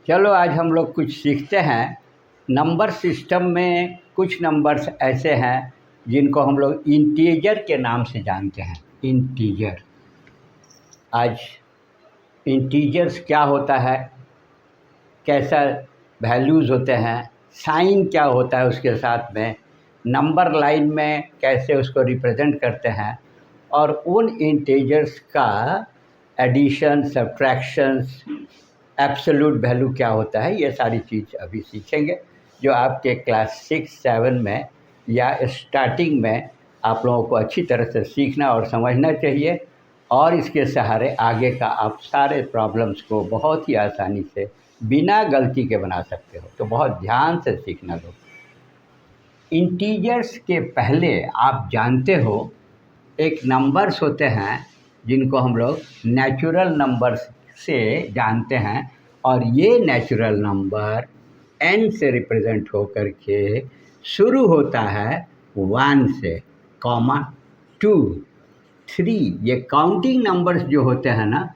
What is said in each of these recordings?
चलो आज हम लोग कुछ सीखते हैं। नंबर सिस्टम में कुछ नंबर्स ऐसे हैं जिनको हम लोग इंटीजर के नाम से जानते हैं। इंटीजर, आज इंटीजर्स क्या होता है, कैसा वैल्यूज़ होते हैं, साइन क्या होता है उसके साथ में, नंबर लाइन में कैसे उसको रिप्रेजेंट करते हैं, और उन इंटीजर्स का एडिशन, सब्ट्रैक्शंस, एब्सोल्यूट वैल्यू क्या होता है, ये सारी चीज़ अभी सीखेंगे जो आपके क्लास 6-7 में या स्टार्टिंग में आप लोगों को अच्छी तरह से सीखना और समझना चाहिए, और इसके सहारे आगे का आप सारे प्रॉब्लम्स को बहुत ही आसानी से बिना गलती के बना सकते हो। तो बहुत ध्यान से सीखना लोग। इंटीजर्स के पहले आप जानते हो एक नंबर्स होते हैं जिनको हम लोग नेचुरल नंबर्स से जानते हैं, और ये नेचुरल नंबर n से रिप्रेजेंट हो करके शुरू होता है 1 से, कॉमा 2, 3, ये काउंटिंग नंबर्स जो होते हैं ना,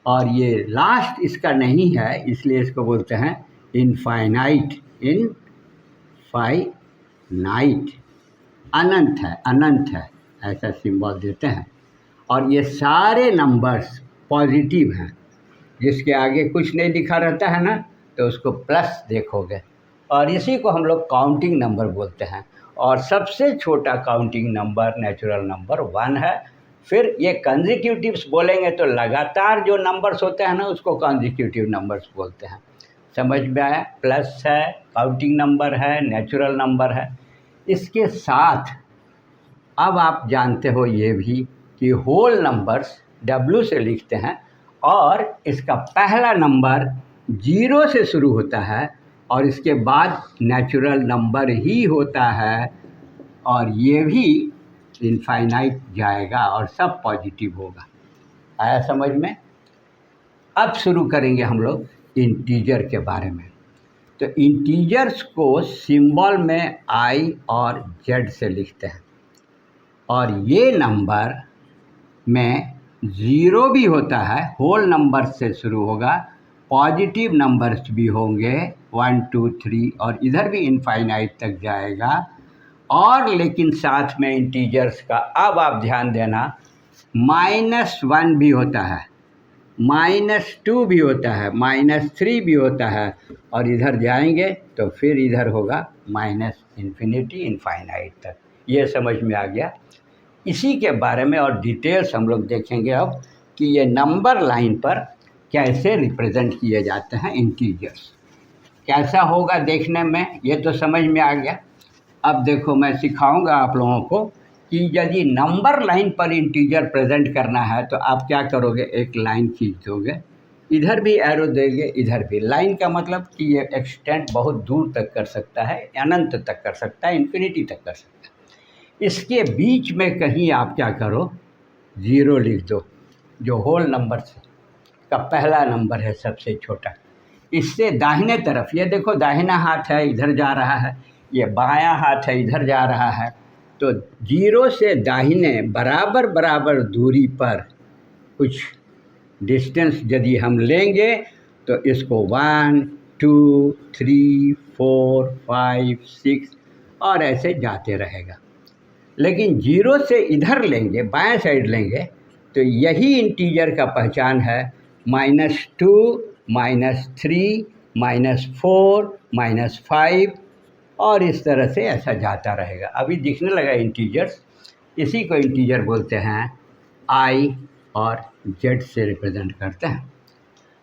और ये लास्ट इसका नहीं है इसलिए इसको बोलते हैं इनफाइनाइट। इनफाइनाइट अनंत है, अनंत है, ऐसा सिंबल देते हैं। और ये सारे नंबर्स पॉजिटिव हैं, जिसके आगे कुछ नहीं लिखा रहता है ना तो उसको प्लस देखोगे, और इसी को हम लोग काउंटिंग नंबर बोलते हैं। और सबसे छोटा काउंटिंग नंबर नेचुरल नंबर 1 है। फिर ये कंसेक्यूटिव्स बोलेंगे तो लगातार जो नंबर्स होते हैं ना उसको कंसेक्यूटिव नंबर्स बोलते हैं। समझ में आया? प्लस है, काउंटिंग नंबर है, नेचुरल नंबर है। इसके साथ अब आप जानते हो ये भी कि होल नंबर्स W से लिखते हैं, और इसका पहला नंबर 0 से शुरू होता है और इसके बाद नेचुरल नंबर ही होता है, और ये भी इनफाइनाइट जाएगा और सब पॉजिटिव होगा। आया समझ में? अब शुरू करेंगे हम लोग इंटीजर के बारे में। तो इंटीजर्स को सिंबल में I और Z से लिखते हैं, और ये नंबर में 0 भी होता है, होल नंबर से शुरू होगा, पॉजिटिव नंबर्स भी होंगे 1, 2, 3, और इधर भी इनफाइनाइट तक जाएगा। और लेकिन साथ में इंटीजर्स का अब आप ध्यान देना, -1 भी होता है, -2 भी होता है, -3 भी होता है, और इधर जाएंगे तो फिर इधर होगा -इन्फिनिटी, इनफाइनाइट तक। ये समझ में आ गया? इसी के बारे में और डिटेल्स हम लोग देखेंगे अब कि ये नंबर लाइन पर कैसे रिप्रेजेंट किए जाते हैं इंटीजर्स। कैसा होगा देखने में, ये तो समझ में आ गया। अब देखो मैं सिखाऊंगा आप लोगों को कि यदि नंबर लाइन पर इंटीजर प्रेजेंट करना है तो आप क्या करोगे, एक लाइन खींच दोगे, इधर भी एरो देंगे, इधर भी। लाइन का मतलब कि ये एक्सटेंड बहुत दूर तक कर सकता है, अनंत तक कर सकता है, इन्फिनिटी तक कर सकता है। इसके बीच में कहीं आप क्या करो, 0 लिख दो, जो होल नंबर का पहला नंबर है, सबसे छोटा। इससे दाहिने तरफ, ये देखो दाहिना हाथ है इधर जा रहा है, ये बायां हाथ है इधर जा रहा है, तो 0 से दाहिने बराबर बराबर दूरी पर कुछ डिस्टेंस यदि हम लेंगे तो इसको 1, 2, 3, 4, 5, 6 और ऐसे जाते रहेगा। लेकिन 0 से इधर लेंगे, बाएं साइड लेंगे, तो यही इंटीजर का पहचान है, -2, -3, -4, -5, और इस तरह से ऐसा जाता रहेगा। अभी दिखने लगा इंटीजर्स, इसी को इंटीजर बोलते हैं, I और Z से रिप्रेजेंट करते हैं।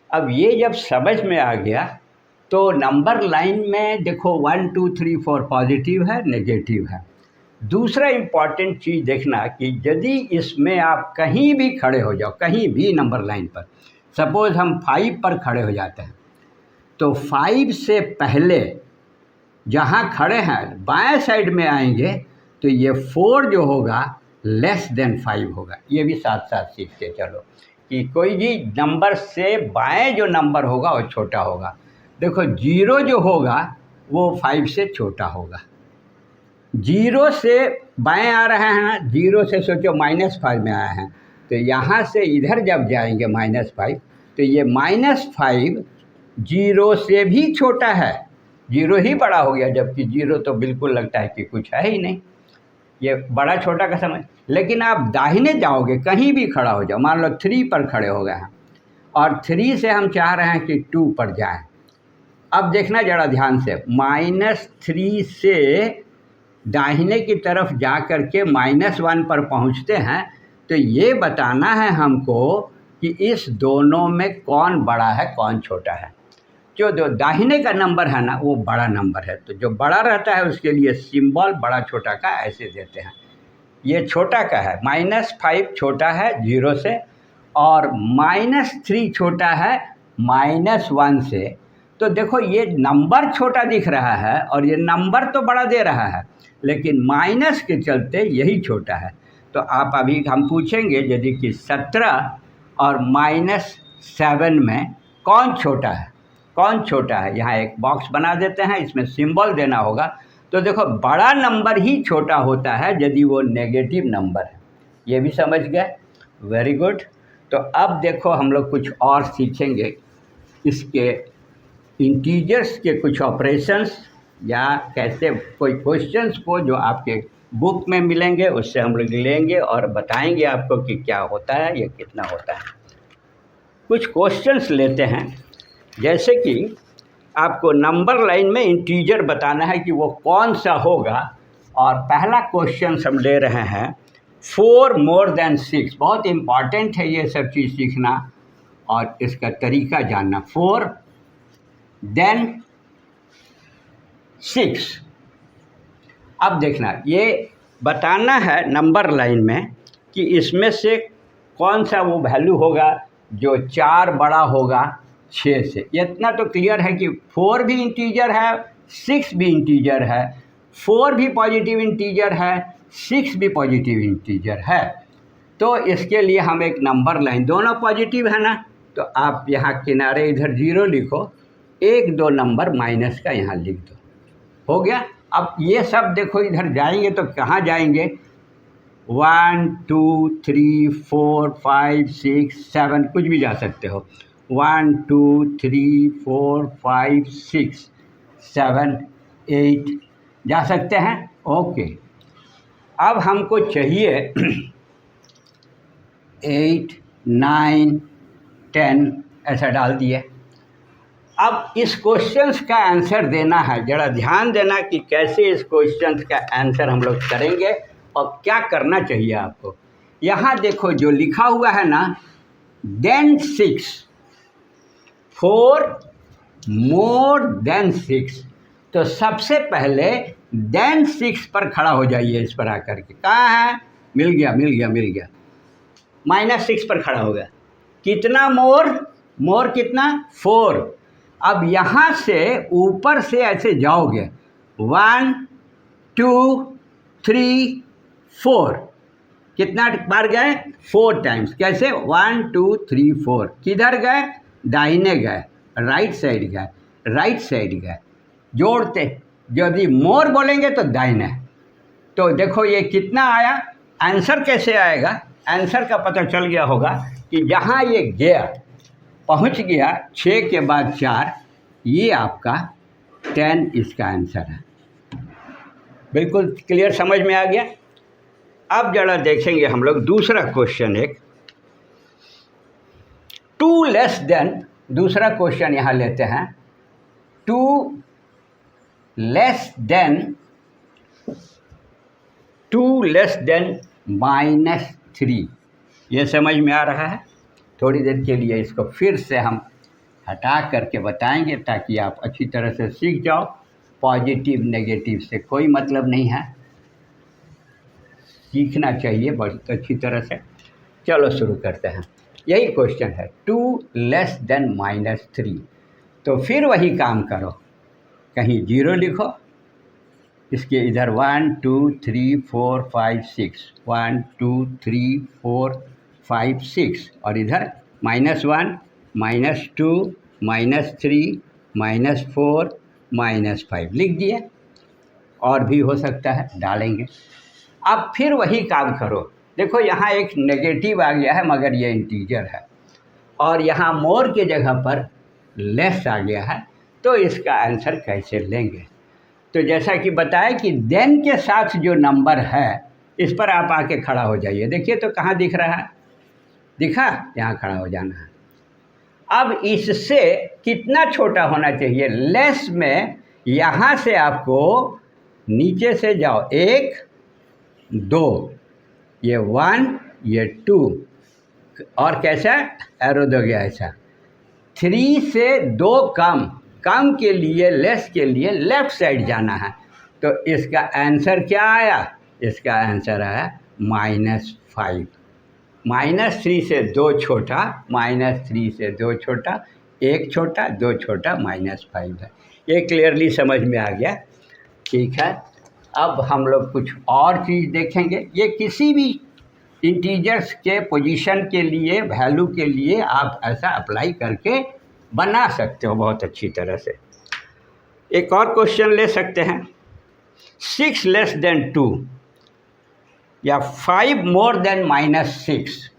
अब ये जब समझ में आ गया तो नंबर लाइन में देखो 1, 2, 3, 4 पॉजिटिव है, नेगेटिव है। दूसरा इम्पॉर्टेंट चीज़ देखना कि यदि इसमें आप कहीं भी खड़े हो जाओ, कहीं भी नंबर लाइन पर, सपोज़ हम 5 पर खड़े हो जाते हैं, तो 5 से पहले जहाँ खड़े हैं बाएं साइड में आएंगे तो ये 4 जो होगा लेस देन 5 होगा। ये भी साथ साथ सीखते चलो कि कोई भी नंबर से बाएं जो नंबर होगा वो छोटा होगा। देखो 0 जो होगा वो 5 से छोटा होगा। 0 से बाएं आ रहे हैं ना, 0 से सोचो -5 में आए हैं, तो यहाँ से इधर जब जाएंगे -5, तो ये -5 जीरो से भी छोटा है, जीरो ही बड़ा हो गया, जबकि जीरो तो बिल्कुल लगता है कि कुछ है ही नहीं। ये बड़ा छोटा का समझ। लेकिन आप दाहिने जाओगे, कहीं भी खड़ा हो जाओ, मान लो 3 पर खड़े हो गए हैं और 3 से हम चाह रहे हैं कि 2 पर जाएं। अब देखना ज़रा ध्यान से, -3 से दाहिने की तरफ जा कर के -1 पर पहुंचते हैं, तो ये बताना है हमको कि इस दोनों में कौन बड़ा है कौन छोटा है। जो दाहिने का नंबर है ना, वो बड़ा नंबर है, तो जो बड़ा रहता है उसके लिए सिंबल बड़ा छोटा का ऐसे देते हैं। ये छोटा का है, -5 छोटा है 0 से, और -3 छोटा है -1 से। तो देखो ये नंबर छोटा दिख रहा है और ये नंबर तो बड़ा दे रहा है, लेकिन माइनस के चलते यही छोटा है। तो आप अभी हम पूछेंगे यदि कि 17 और -7 में कौन छोटा है, कौन छोटा है। यहाँ एक बॉक्स बना देते हैं, इसमें सिंबल देना होगा। तो देखो बड़ा नंबर ही छोटा होता है यदि वो नेगेटिव नंबर है। ये भी समझ गए, वेरी गुड। तो अब देखो हम लोग कुछ और सीखेंगे, इसके इंटीजर्स के कुछ ऑपरेशंस, या कैसे कोई क्वेश्चंस को जो आपके बुक में मिलेंगे उससे हम लोग लेंगे और बताएंगे आपको कि क्या होता है, ये कितना होता है। कुछ क्वेश्चंस लेते हैं, जैसे कि आपको नंबर लाइन में इंटीजर बताना है कि वो कौन सा होगा। और पहला क्वेश्चन हम ले रहे हैं 4 मोर देन 6। बहुत इम्पॉर्टेंट है ये सब चीज़ सीखना और इसका तरीका जानना। 4 देन 6। अब देखना, ये बताना है नंबर लाइन में कि इसमें से कौन सा वो वैल्यू होगा जो 4 बड़ा होगा 6 से। इतना तो क्लियर है कि 4 भी इंटीजर है, 6 भी इंटीजर है, 4 भी पॉजिटिव इंटीजर है, 6 भी पॉजिटिव इंटीजर है। तो इसके लिए हम एक नंबर लाइन, दोनों पॉजिटिव है ना, तो आप यहाँ किनारे इधर 0 लिखो, 1 2 नंबर माइनस का यहाँ लिख दो, हो गया। अब ये सब देखो इधर जाएंगे तो कहाँ जाएंगे, 1 2 3 4 5 6 7, कुछ भी जा सकते हो। 1 2 3 4 5 6 7 8 जा सकते हैं, ओके। अब हमको चाहिए 8 9 10, ऐसा डाल दिए। अब इस क्वेश्चंस का आंसर देना है, ज़रा ध्यान देना कि कैसे इस क्वेश्चंस का आंसर हम लोग करेंगे और क्या करना चाहिए आपको। यहाँ देखो जो लिखा हुआ है ना, देन 6, 4 मोर देन 6। तो सबसे पहले देन 6 पर खड़ा हो जाइए, इस पर आकर के। कहाँ है, मिल गया मिल गया मिल गया, -6 पर खड़ा हो गया। कितना मोर, मोर कितना 4। अब यहाँ से ऊपर से ऐसे जाओगे, 1 2 3 4, कितना बार गए, 4 टाइम्स। कैसे, 1 2 3 4, किधर गए, दाहिने गए, राइट साइड गए, राइट साइड गए, जोड़ते। यदि मोर बोलेंगे तो दाहिने। तो देखो ये कितना आया, आंसर कैसे आएगा, आंसर का पता चल गया होगा कि जहाँ ये गया, पहुँच गया 6 के बाद 4, ये आपका 10 इसका आंसर है। बिल्कुल क्लियर, समझ में आ गया। अब जरा देखेंगे हम लोग दूसरा क्वेश्चन, एक 2 लेस देन, दूसरा क्वेश्चन यहाँ लेते हैं। 2 लेस देन -3, ये समझ में आ रहा है। थोड़ी देर के लिए इसको फिर से हम हटा करके बताएंगे ताकि आप अच्छी तरह से सीख जाओ। पॉजिटिव नेगेटिव से कोई मतलब नहीं है, सीखना चाहिए बहुत अच्छी तरह से। चलो शुरू करते हैं। यही क्वेश्चन है, 2 लेस देन -3। तो फिर वही काम करो, कहीं 0 लिखो, इसके इधर 1 2 3 4 5 6, 1 2 3 4 5 6, और इधर -1 -2 -3 -4 -5 लिख दिए। और भी हो सकता है, डालेंगे। अब फिर वही काम करो। देखो यहाँ एक नेगेटिव आ गया है, मगर ये इंटीजर है, और यहाँ मोर के जगह पर लेस आ गया है तो इसका आंसर कैसे लेंगे। तो जैसा कि बताया कि देन के साथ जो नंबर है इस पर आप आके खड़ा हो जाइए। देखिए तो कहाँ दिख रहा है, दिखा, यहाँ खड़ा हो जाना है। अब इससे कितना छोटा होना चाहिए, लेस में यहाँ से आपको नीचे से जाओ, 1 2, ये 1, ये 2, और कैसा एरो दो गया ऐसा, 3 से 2 कम, कम के लिए, लेस के लिए लेफ्ट साइड जाना है। तो इसका आंसर क्या आया, इसका आंसर आया -5। -3 से 2 छोटा, -3 से 2 छोटा, 1 छोटा, 2 छोटा, -5 है। ये क्लियरली समझ में आ गया। ठीक है, अब हम लोग कुछ और चीज़ देखेंगे। ये किसी भी इंटीजर्स के पोजीशन के लिए, वैल्यू के लिए आप ऐसा अप्लाई करके बना सकते हो बहुत अच्छी तरह से। एक और क्वेश्चन ले सकते हैं, 6 लेस देन 2 या 5 मोर देन -6।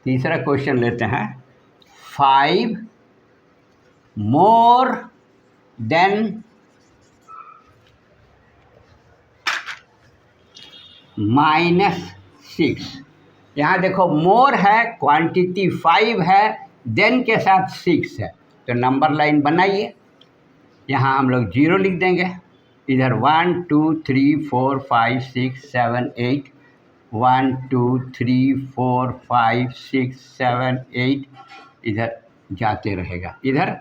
तीसरा क्वेश्चन लेते हैं, 5 मोर देन -6। यहाँ देखो मोर है, क्वांटिटी 5 है, देन के साथ 6 है, तो नंबर लाइन बनाइए। यहाँ हम लोग 0 लिख देंगे, इधर 1 2 3 4 5 6 7 8, 1 2 3 4 5 6 7 8, इधर जाते रहेगा। इधर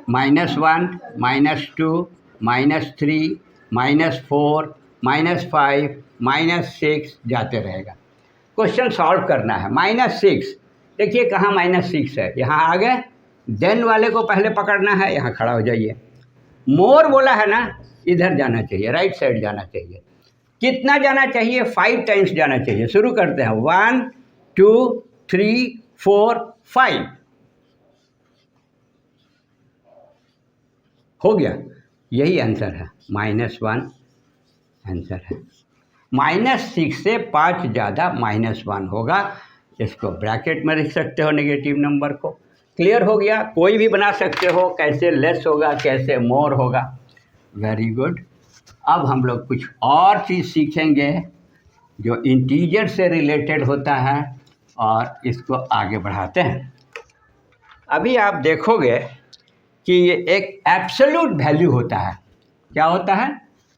-1 -2 -3 -4 -5 -6 जाते रहेगा। क्वेश्चन सॉल्व करना है। -6, देखिए कहाँ -6 है, यहाँ आ गए, देन वाले को पहले पकड़ना है, यहाँ खड़ा हो जाइए। मोर बोला है ना, इधर जाना चाहिए, राइट साइड जाना चाहिए। कितना जाना चाहिए, 5 टाइम्स जाना चाहिए। शुरू करते हैं, 1 2 3 4 5, हो गया, यही आंसर है, -1 आंसर है। -6 से 5 ज़्यादा -1 होगा। इसको ब्रैकेट में लिख सकते हो नेगेटिव नंबर को। क्लियर हो गया, कोई भी बना सकते हो, कैसे लेस होगा, कैसे मोर होगा। Very good. अब हम लोग कुछ और चीज़ सीखेंगे जो इंटीजर से रिलेटेड होता है और इसको आगे बढ़ाते हैं। अभी आप देखोगे कि ये एक एब्सोल्यूट वैल्यू होता है। क्या होता है,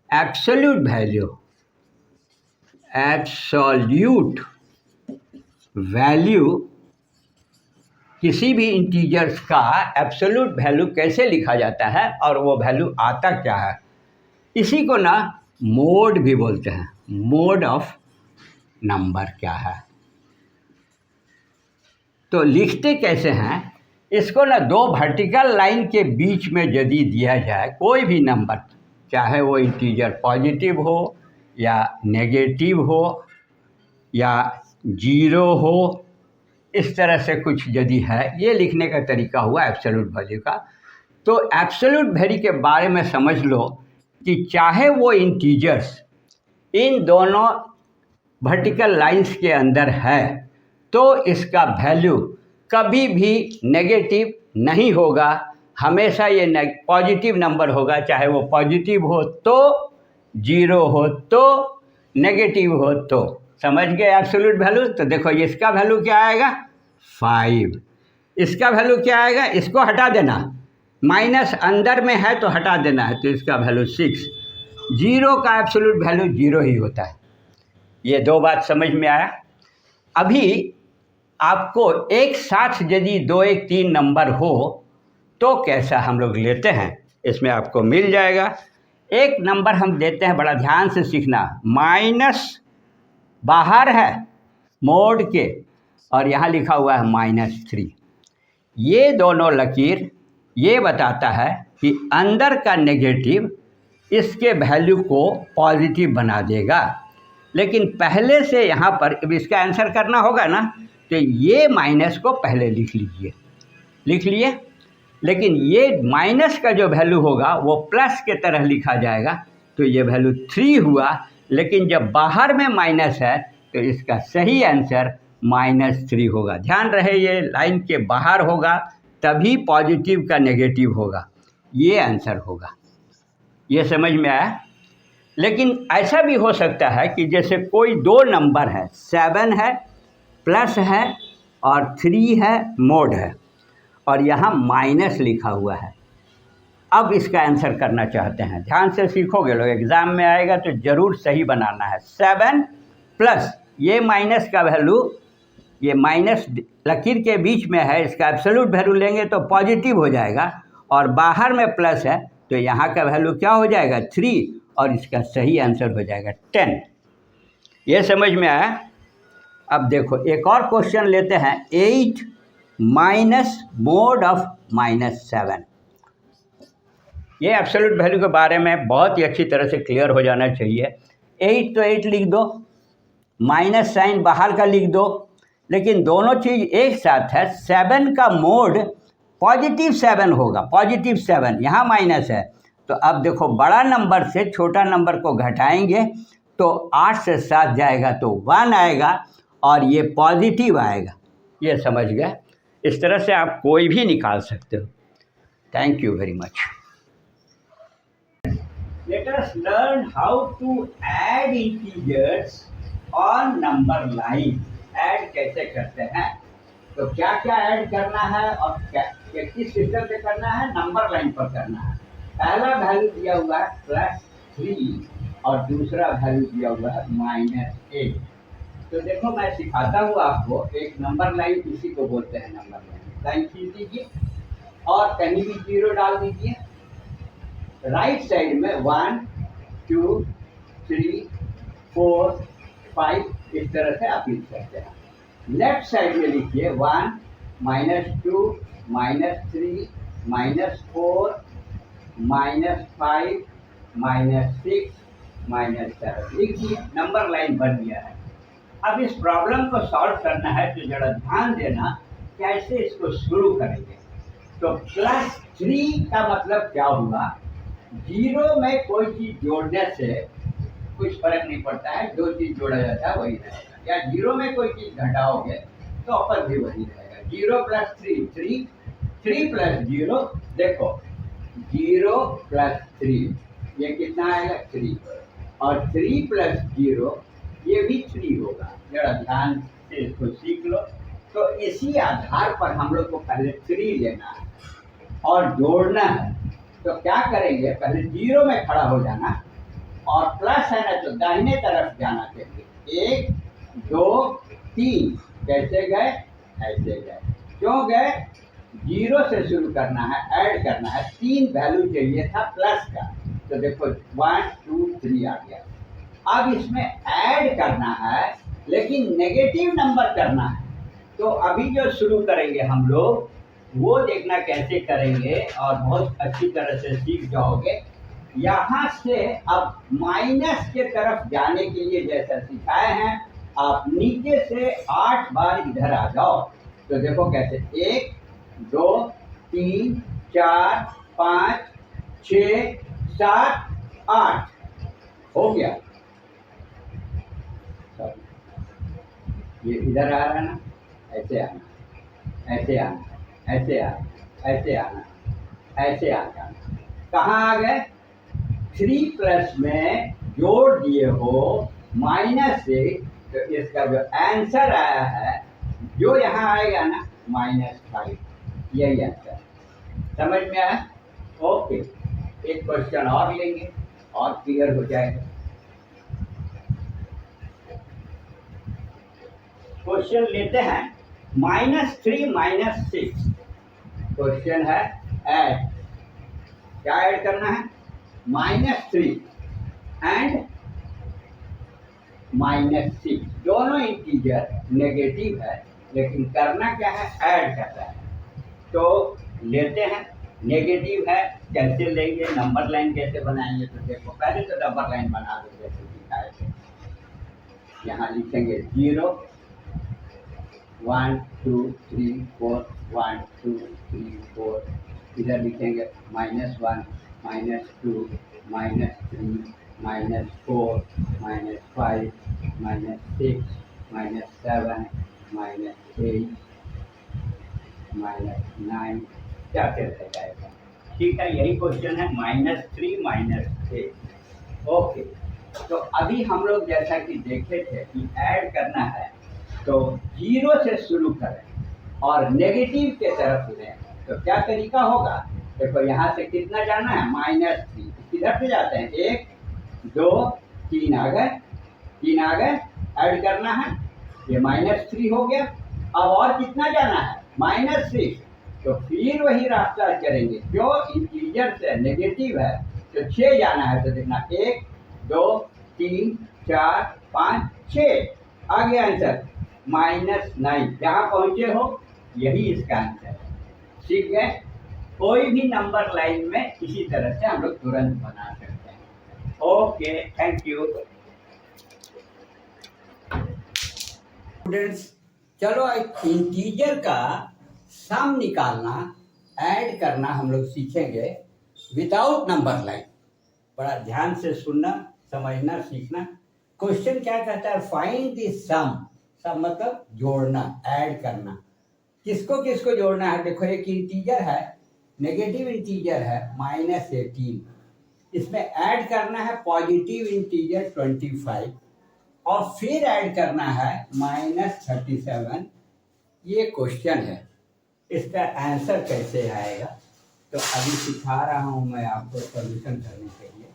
एब्सोल्यूट वैल्यू। एब्सोल्यूट वैल्यू, किसी भी इंटीजर्स का एब्सोल्यूट वैल्यू कैसे लिखा जाता है और वो वैल्यू आता क्या है, इसी को ना मोड भी बोलते हैं। मोड ऑफ नंबर क्या है, तो लिखते कैसे हैं इसको ना, 2 वर्टिकल लाइन के बीच में यदि दिया जाए कोई भी नंबर, चाहे वो इंटीजर पॉजिटिव हो या नेगेटिव हो या 0 हो, इस तरह से कुछ यदि है, ये लिखने का तरीका हुआ एब्सोल्यूट वैल्यू का। तो एब्सोल्यूट वैल्यू के बारे में समझ लो कि चाहे वो इंटीजर्स इन दोनों वर्टिकल लाइंस के अंदर है तो इसका वैल्यू कभी भी नेगेटिव नहीं होगा, हमेशा ये पॉजिटिव नंबर होगा। चाहे वो पॉजिटिव हो तो, 0 हो तो, नेगेटिव हो तो। समझ गए एब्सोल्यूट वैल्यू। तो देखो इसका वैल्यू क्या आएगा, 5। इसका वैल्यू क्या आएगा, इसको हटा देना, माइनस अंदर में है तो हटा देना है, तो इसका वैल्यू 6। 0 का एब्सोल्यूट वैल्यू 0 ही होता है। ये 2 बात समझ में आया। अभी आपको एक साथ यदि 2 1 3 नंबर हो तो कैसा हम लोग लेते हैं, इसमें आपको मिल जाएगा। एक नंबर हम देते हैं, बड़ा ध्यान से सीखना, माइनस बाहर है मोड के और यहाँ लिखा हुआ है -3। ये दोनों लकीर ये बताता है कि अंदर का नेगेटिव इसके वैल्यू को पॉजिटिव बना देगा। लेकिन पहले से यहाँ पर अब इसका आंसर करना होगा ना, तो ये माइनस को पहले लिख लीजिए, लिख लिए। लेकिन ये माइनस का जो वैल्यू होगा वो प्लस के तरह लिखा जाएगा, तो ये वैल्यू 3 हुआ। लेकिन जब बाहर में माइनस है तो इसका सही आंसर -3 होगा। ध्यान रहे ये लाइन के बाहर होगा तभी पॉजिटिव का नेगेटिव होगा, ये आंसर होगा। ये समझ में आया। लेकिन ऐसा भी हो सकता है कि जैसे कोई दो नंबर है, 7 है प्लस है और 3 है मोड है, और यहाँ माइनस लिखा हुआ है। अब इसका आंसर करना चाहते हैं, ध्यान से सीखोगे लोग, एग्ज़ाम में आएगा तो ज़रूर सही बनाना है। 7 प्लस ये माइनस का वैल्यू, ये माइनस लकीर के बीच में है, इसका एब्सोल्यूट वैल्यू लेंगे तो पॉजिटिव हो जाएगा, और बाहर में प्लस है तो यहाँ का वैल्यू क्या हो जाएगा, 3, और इसका सही आंसर हो जाएगा 10। ये समझ में आया। अब देखो एक और क्वेश्चन लेते हैं, 8 माइनस मोड ऑफ -7। ये एब्सोल्यूट वैल्यू के बारे में बहुत ही अच्छी तरह से क्लियर हो जाना चाहिए। 8 तो 8 लिख दो, माइनस साइन बाहर का लिख दो, लेकिन दोनों चीज़ एक साथ है। 7 का मोड +7 होगा, +7, यहाँ माइनस है। तो अब देखो बड़ा नंबर से छोटा नंबर को घटाएंगे तो 8 से 7 जाएगा तो 1 आएगा, और ये पॉजिटिव आएगा। ये समझ गए। इस तरह से आप कोई भी निकाल सकते हो। Thank you very much. Let us learn how to add integers on number line. Add कैसे करते हैं, तो क्या क्या ऐड करना है और क्या किस सिस्टम से करना है, नंबर लाइन पर करना है। पहला वैल्यू दिया हुआ है +3 और दूसरा वैल्यू दिया हुआ है -8। तो देखो मैं सिखाता हूँ आपको, एक नंबर लाइन इसी को बोलते हैं नंबर लाइन खींच दीजिए और कहीं भी 0 डाल दीजिए। राइट साइड में 1 2 3 4 5 इस तरह से आप लिख सकते हैं। लेफ्ट साइड में लिखिए 1 -2 -3 -4 -5 -6 -7 लिखिए, नंबर लाइन बन गया है। अब इस प्रॉब्लम को सॉल्व करना है तो जरा ध्यान देना कैसे इसको शुरू करेंगे। तो +3 का मतलब क्या हुआ, 0 में कोई चीज़ जोड़ने से कुछ फर्क नहीं पड़ता है, जो चीज़ जोड़ा जाता है वही रहेगा, या 0 में कोई चीज़ घटाओगे तो अपर भी वही रहेगा। 0 + 3 3 3 + 0, देखो 0 + 3 ये कितना आएगा 3, और 3 + 0 ये भी 3 होगा। जरा ध्यान से इसको सीख लो। तो इसी आधार पर हम लोग को पहले 3 लेना है और जोड़ना है। तो क्या करेंगे, पहले 0 में खड़ा हो जाना, और प्लस है ना तो दाहिने तरफ जाना चाहिए। 1 2 3 कैसे गए, ऐसे गए। क्यों गए, 0 से शुरू करना है, ऐड करना है। 3 वैल्यू चाहिए था प्लस का, तो देखो 1 2 3 आ गया। अब इसमें ऐड करना है लेकिन नेगेटिव नंबर करना है। तो अभी जो शुरू करेंगे हम लोग वो देखना कैसे करेंगे, और बहुत अच्छी तरह से सीख जाओगे। यहाँ से अब माइनस के तरफ जाने के लिए जैसा सिखाए हैं, आप नीचे से 8 बार इधर आ जाओ। तो देखो कैसे, 1 2 3 4 5 6 7 8 हो गया। ये इधर आ रहा है ना, ऐसे आना, ऐसे आना, ऐसे आना, ऐसे आना, ऐसे आ जाना। कहाँ आ गए, 3 प्लस में जोड़ दिए हो -6, तो इसका जो आंसर आया है जो यहाँ आएगा ना -5, यही आंसर। समझ में आया। ओके, एक क्वेश्चन और लेंगे और क्लियर हो जाएगा। क्वेश्चन लेते हैं -3 -6। क्वेश्चन है ऐड, क्या ऐड करना है, -3 एंड -6 दोनों इंटीजर नेगेटिव है, लेकिन करना क्या है, ऐड करना है। तो लेते हैं, नेगेटिव है कैसे लेंगे, नंबर लाइन कैसे बनाएंगे। तो देखो पहले तो नंबर लाइन बना दो जैसे दिखाए थे। यहाँ लिखेंगे 0 1 2 3 4 1 2 3 4, इधर लिखेंगे -1 -2 -3 -4 -5 -6 -7 -8 -9 क्या रह जाएगा। ठीक है, यही क्वेश्चन है -3 -6। ओके, तो अभी हम लोग जैसा कि देखे थे कि ऐड करना है तो 0 से शुरू करें और नेगेटिव के तरफ लें। तो क्या तरीका होगा, देखो यहाँ से कितना जाना है -3, किधर से जाते हैं 1 2 3 आ गए, 3 आ गए, ऐड करना है, ये -3 हो गया। अब और कितना जाना है -6, तो फिर वही रास्ता करेंगे, क्यों इंटीजर से नेगेटिव है तो 6 जाना है। तो देखना 1 2 3 4 5 6 आ गया आंसर -9। जहाँ पहुँचे हो यही इसका आंसर है। ठीक है, कोई भी नंबर लाइन में इसी तरह से हम लोग तुरंत बना सकते हैं। Okay, thank you students. चलो इंटीजर का सम निकालना, ऐड करना हम लोग सीखेंगे विदाउट नंबर लाइन। बड़ा ध्यान से सुनना, समझना, सीखना। क्वेश्चन क्या कहता है, फाइंड द सम। सम मतलब जोड़ना, ऐड करना। किसको किसको जोड़ना है, देखो एक इंटीजर है, नेगेटिव इंटीजर है -18, इसमें ऐड करना है पॉजिटिव इंटीजर 25 और फिर ऐड करना है -37। ये क्वेश्चन है, इसका आंसर कैसे आएगा तो अभी सिखा रहा हूँ मैं आपको सॉल्यूशन करने के लिए।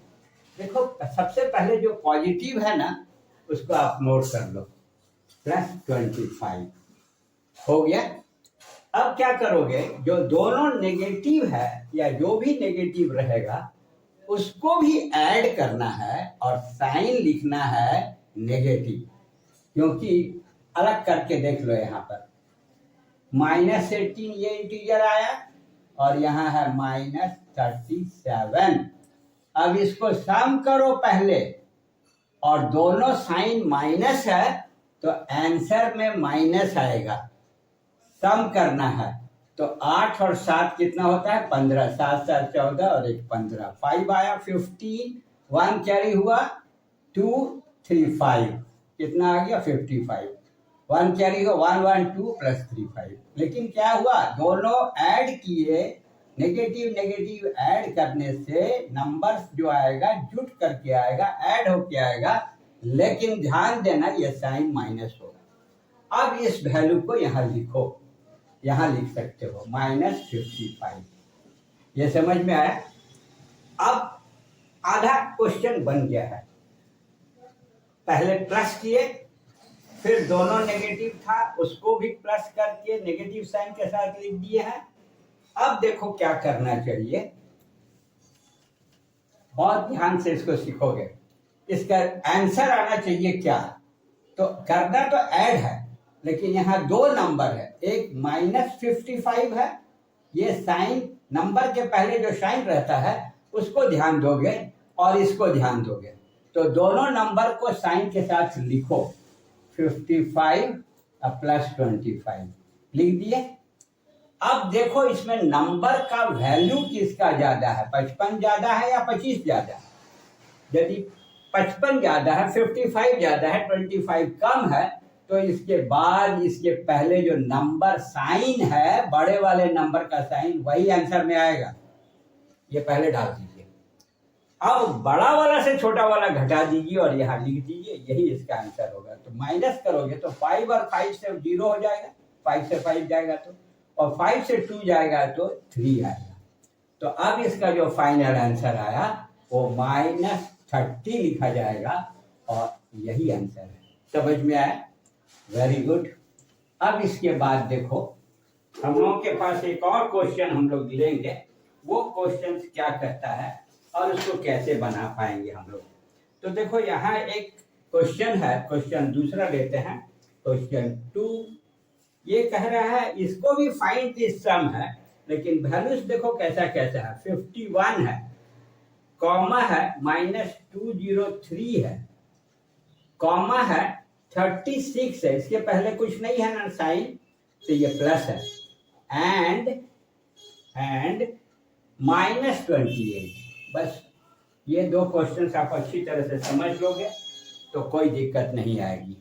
देखो सबसे पहले जो पॉजिटिव है ना उसको आप नोट कर लो, +25 हो गया। अब क्या करोगे, जो दोनों नेगेटिव है या जो भी नेगेटिव रहेगा उसको भी ऐड करना है और साइन लिखना है नेगेटिव, क्योंकि अलग करके देख लो यहाँ पर -18 ये इंटीजर आया और यहाँ है -37। अब इसको सम करो पहले और दोनों साइन माइनस है तो आंसर में माइनस आएगा। सम करना है तो 8 और 7 कितना होता है 15, 7 7 14 और 1 15, 5 आया 15, 1 कैरी हुआ 2 3 5, कितना आ गया 55, 1 कैरी हुआ 1 1 2 +3 5। लेकिन क्या हुआ, दोनों ऐड किए, नेगेटिव नेगेटिव ऐड करने से नंबर्स जो आएगा जुट करके आएगा, ऐड होके आएगा, लेकिन ध्यान देना ये साइन माइनस होगा। अब इस वैल्यू को यहाँ लिखो, यहाँ लिख सकते हो -55। ये समझ में आया। अब आधा क्वेश्चन बन गया है। पहले प्लस किए, फिर दोनों नेगेटिव था उसको भी प्लस करके नेगेटिव साइन के साथ लिख दिए हैं। अब देखो क्या करना चाहिए, बहुत ध्यान से इसको सीखोगे। इसका आंसर आना चाहिए क्या, तो करना तो ऐड है, लेकिन यहाँ दो नंबर है, एक -55 है, ये साइन नंबर के पहले जो साइन रहता है उसको ध्यान दोगे और इसको ध्यान दोगे, तो दोनों नंबर को साइन के साथ लिखो, 55 +25 लिख दिए। अब देखो इसमें नंबर का वैल्यू किसका ज्यादा है, 55 ज्यादा है या 25 ज्यादा है। यदि 55 ज्यादा है, 55 ज्यादा है, 25 कम है, तो इसके बाद इसके पहले जो नंबर साइन है, बड़े वाले नंबर का साइन, वही आंसर में आएगा। ये पहले डाल दीजिए। अब बड़ा वाला से छोटा वाला घटा दीजिए और यहाँ लिख दीजिए, यही इसका आंसर होगा। तो माइनस करोगे तो 5 और 5 से 0 हो जाएगा, 5 से 5 जाएगा तो, और 5 से 2 जाएगा तो 3 आएगा। तो अब इसका जो फाइनल आंसर आया वो -30 लिखा जाएगा और यही आंसर है। समझ में आया, वेरी गुड। अब इसके बाद देखो हम लोगों के पास एक और क्वेश्चन हम लोग लेंगे, वो क्वेश्चन क्या करता है और उसको कैसे बना पाएंगे हम लोग। तो देखो यहाँ एक क्वेश्चन है, क्वेश्चन दूसरा लेते हैं, क्वेश्चन 2। ये कह रहा है इसको भी फाइंड द सम है, लेकिन वैल्यूज देखो कैसा कैसा है, 51 है, कॉमा है -203 है, कॉमा है 36 है, इसके पहले कुछ नहीं है ना साइन, तो ये प्लस है, एंड -28। बस ये दो क्वेश्चंस आप अच्छी तरह से समझ लोगे तो कोई दिक्कत नहीं आएगी।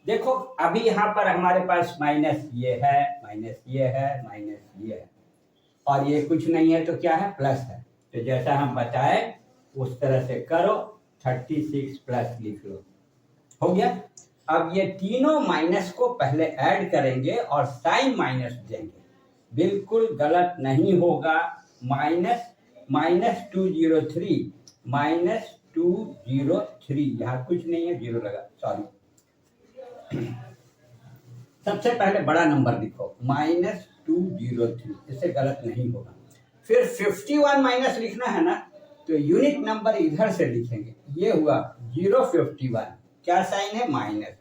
देखो अभी यहाँ पर हमारे पास माइनस ये है, माइनस ये है, माइनस ये है, और ये कुछ नहीं है तो क्या है, प्लस है। तो जैसा हम बताए उस तरह से करो, 36 प्लस लिख लो, हो गया। अब ये तीनों माइनस को पहले ऐड करेंगे और साइन माइनस देंगे, बिल्कुल गलत नहीं होगा। -203 -203, यहाँ कुछ नहीं है, जीरो लगा, सॉरी। सबसे पहले बड़ा नंबर लिखो -203, इससे गलत नहीं होगा। फिर 51 माइनस लिखना है ना, तो यूनिट नंबर इधर से लिखेंगे, ये हुआ 051, क्या साइन है, माइनस।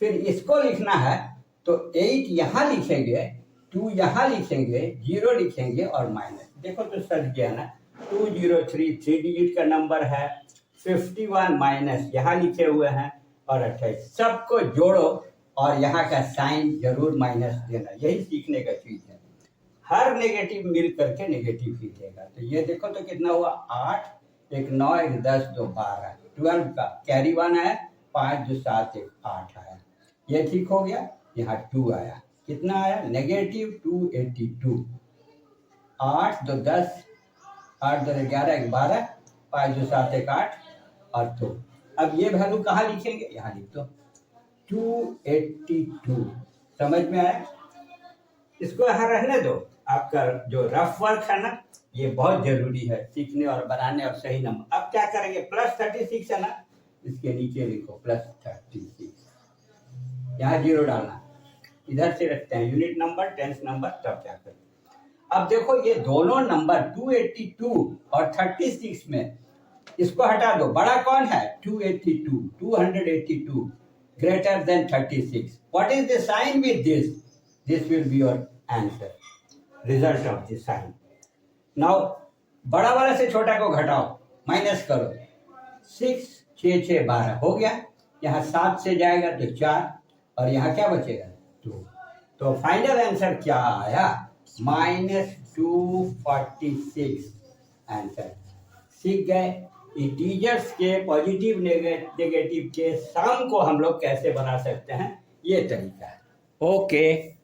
फिर इसको लिखना है तो 8 यहाँ लिखेंगे, 2 यहाँ लिखेंगे, 0 लिखेंगे और माइनस। देखो तो सच गया ना, 203 3 डिजिट का नंबर है, 51 माइनस यहाँ लिखे हुए हैं और 28, सबको जोड़ो और यहाँ का साइन जरूर माइनस देना, यही सीखने का चीज है। हर नेगेटिव मिल करके नेगेटिव ही देगा। तो ये देखो तो कितना हुआ, 8, 1 9, 1 10, 2 12, 12 का कैरी 1 आया, 5 2 7 1 8 आया, ये ठीक हो गया। यहाँ 2 आया, कितना आया, -282, 8 2 10, 8 2 11, 1 12, 5 2 7 1 8 और 2। अब ये वैल्यू कहाँ लिखेंगे, यहाँ लिख दो 282, समझ में आया। इसको यहाँ रहने दो, आपका जो रफ वर्क है ना, ये बहुत जरूरी है सीखने और बनाने और सही नंबर। अब क्या करेंगे, +36 है ना, इसके नीचे लिखो +36, यहाँ 0 डालना, इधर से रखते हैं यूनिट नंबर, टेंस नंबर, तब क्या करें। अब देखो ये दोनों नंबर 282 और 36 में इसको हटा दो, बड़ा कौन है, 282 greater than 36. What is the sign with this? This will be your answer, result of the sign. Now बड़ा वाला से छोटा को घटाओ, माइनस करो, 6 6 6 12 हो गया। यहाँ 7 से जाएगा तो 4 और यहाँ क्या बचेगा, 2। तो फाइनल आंसर क्या आया, -246 आंसर। सीख गए इंटीजर्स के पॉजिटिव नेगेटिव के सम को हम लोग कैसे बना सकते हैं, ये तरीका है। ओके।